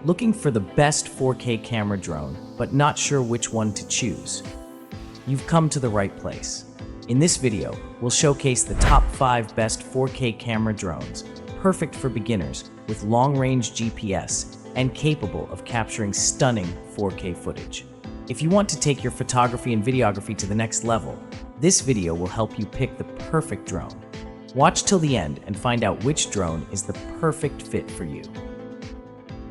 Looking for the best 4K camera drone, but not sure which one to choose? You've come to the right place. In this video, we'll showcase the top 5 best 4K camera drones, perfect for beginners with long-range GPS and capable of capturing stunning 4K footage. If you want to take your photography and videography to the next level, this video will help you pick the perfect drone. Watch till the end and find out which drone is the perfect fit for you.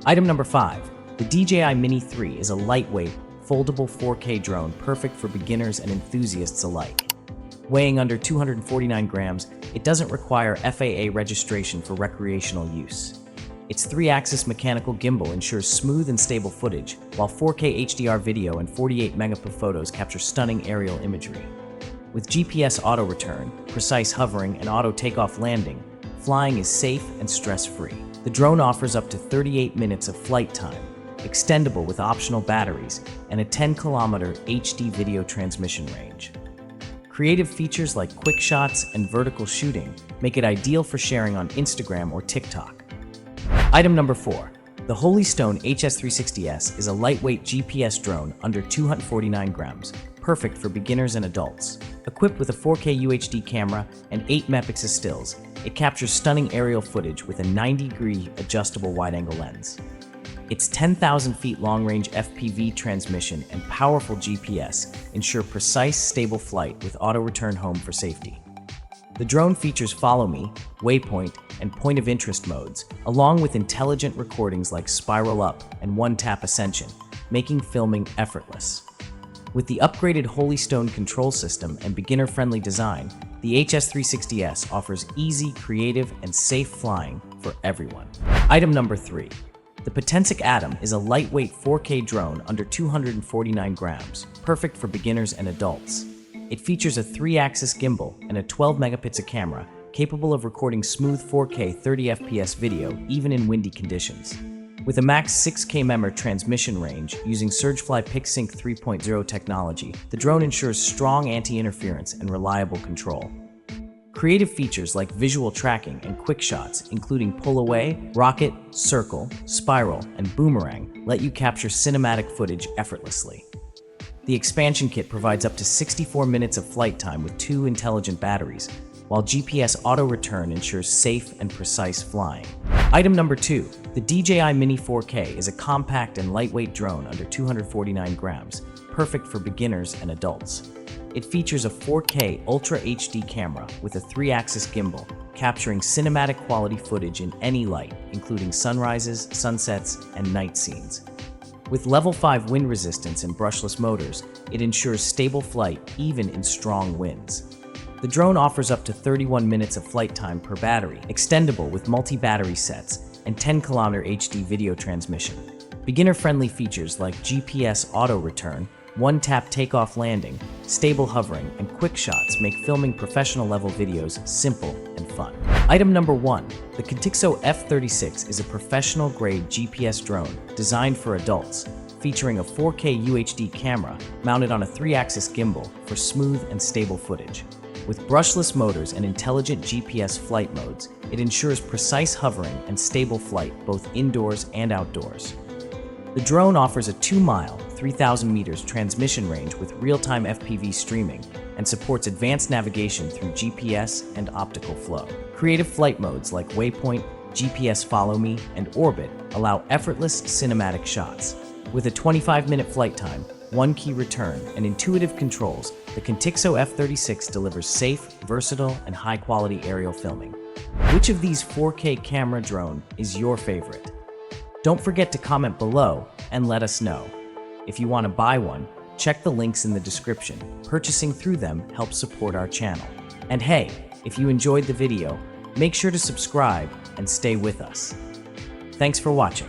Item number 5. The DJI Mini 3 is a lightweight, foldable 4K drone perfect for beginners and enthusiasts alike. Weighing under 249 grams, it doesn't require FAA registration for recreational use. Its 3-axis mechanical gimbal ensures smooth and stable footage, while 4K HDR video and 48 megapixel photos capture stunning aerial imagery. With GPS auto return, precise hovering, and auto takeoff landing, flying is safe and stress-free. The drone offers up to 38 minutes of flight time, extendable with optional batteries, and a 10-kilometer HD video transmission range. Creative features like QuickShots and vertical shooting make it ideal for sharing on Instagram or TikTok. Item number 4. The Stone HS360S is a lightweight GPS drone under 249 grams, perfect for beginners and adults. Equipped with a 4K UHD camera and 8 megapixel stills, it captures stunning aerial footage with a 90-degree adjustable wide-angle lens. Its 10,000 feet long-range FPV transmission and powerful GPS ensure precise, stable flight with auto-return home for safety. The drone features Follow Me, Waypoint, and Point of Interest modes, along with intelligent recordings like Spiral Up and One-Tap Ascension, making filming effortless. With the upgraded Stone control system and beginner-friendly design, the HS360S offers easy, creative, and safe flying for everyone. Item number 3. The Potensic Atom is a lightweight 4K drone under 249 grams, perfect for beginners and adults. It features a 3-axis gimbal and a 12-megapixel camera capable of recording smooth 4K 30 FPS video even in windy conditions. With a max 6K MEMR transmission range using Surgefly PicSync 3.0 technology, the drone ensures strong anti-interference and reliable control. Creative features like visual tracking and quick shots, including pull away, rocket, circle, spiral, and boomerang, let you capture cinematic footage effortlessly. The expansion kit provides up to 64 minutes of flight time with 2 intelligent batteries, while GPS auto return ensures safe and precise flying. Item number 2. The DJI Mini 4K is a compact and lightweight drone under 249 grams, perfect for beginners and adults. It features a 4K Ultra HD camera with a 3-axis gimbal, capturing cinematic quality footage in any light, including sunrises, sunsets, and night scenes. With level 5 wind resistance and brushless motors, it ensures stable flight even in strong winds. The drone offers up to 31 minutes of flight time per battery, extendable with multi-battery sets, and 10-kilometer HD video transmission. Beginner-friendly features like GPS auto return, one-tap takeoff landing, stable hovering, and quick shots make filming professional-level videos simple and fun. Item number 1. The Contixo F-36 is a professional-grade GPS drone designed for adults, featuring a 4K UHD camera mounted on a 3-axis gimbal for smooth and stable footage. With brushless motors and intelligent GPS flight modes, it ensures precise hovering and stable flight both indoors and outdoors. The drone offers a 2-mile, 3,000 meters transmission range with real-time FPV streaming and supports advanced navigation through GPS and optical flow. Creative flight modes like Waypoint, GPS Follow Me, and Orbit allow effortless cinematic shots. With a 25-minute flight time, 1-key return, and intuitive controls, the Contixo F-36 delivers safe, versatile, and high-quality aerial filming. Which of these 4K camera drone is your favorite? Don't forget to comment below and let us know. If you want to buy one, check the links in the description. Purchasing through them helps support our channel. And hey, if you enjoyed the video, make sure to subscribe and stay with us. Thanks for watching.